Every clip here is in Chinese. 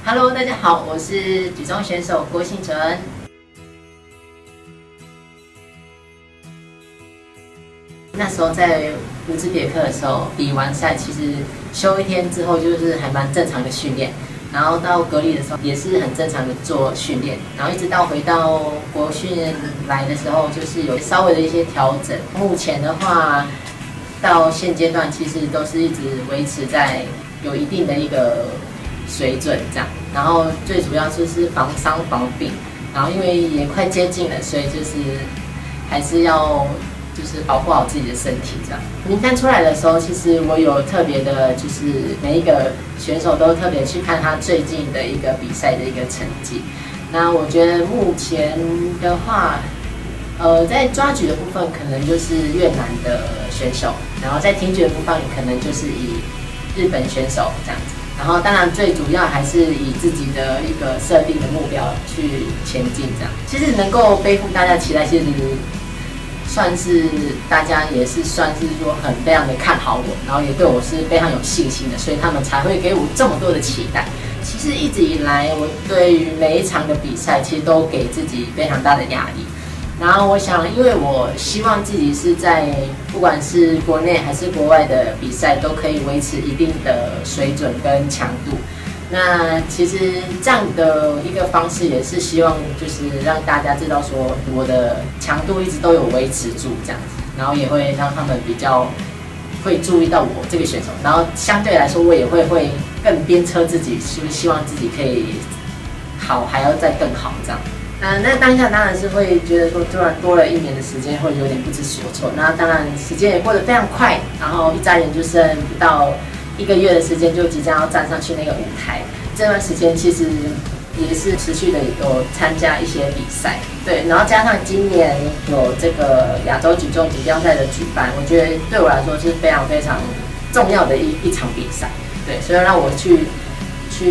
Hello， 大家好，我是举重选手郭信纯。那时候在乌兹别克的时候，比完赛其实休一天之后，就是还蛮正常的训练。然后到隔离的时候也是很正常的做训练，然后一直到回到国训来的时候，就是有稍微的一些调整。目前的话，到现阶段其实都是一直维持在有一定的一个水准这样。然后最主要就是防伤防病，然后因为也快接近了，所以就是还是要就是保护好自己的身体这样。名单出来的时候，其实我有特别的，就是每一个选手都特别去看他最近的一个比赛的一个成绩。那我觉得目前的话，在抓举的部分可能就是越南的选手，然后在挺举的部分可能就是以日本选手这样子。然后当然最主要还是以自己的一个设定的目标去前进这样。其实能够背负大家期待，其实算是大家也是算是说非常的看好我，然后也对我是非常有信心的，所以他们才会给我这么多的期待。其实一直以来，我对于每一场的比赛，其实都给自己非常大的压力。然后我想，因为我希望自己是在不管是国内还是国外的比赛，都可以维持一定的水准跟强度。那其实这样的一个方式也是希望就是让大家知道说我的强度一直都有维持住这样子，然后也会让他们比较会注意到我这个选手，然后相对来说我也会更鞭策自己，就是希望自己可以好，还要再更好这样。那当下当然是会觉得说，突然多了1年的时间，会有点不知所措。那当然时间也过得非常快，然后一眨眼就剩不到1个月的时间，就即将要站上去那个舞台。这段时间其实也是持续的有参加一些比赛，对，然后加上今年有这个亚洲举重锦标赛的举办，我觉得对我来说是非常非常重要的一场比赛，对，所以让我去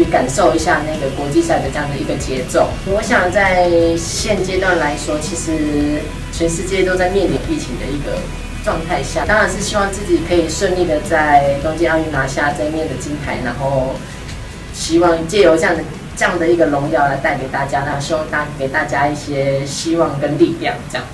感受一下那个国际赛的这样的一个节奏。我想在现阶段来说，其实全世界都在面临疫情的一个状态下，当然是希望自己可以顺利的在东京奥运拿下这一面的金牌，然后希望借由这样的一个荣耀来带给大家，然后希望给大家一些希望跟力量，这样。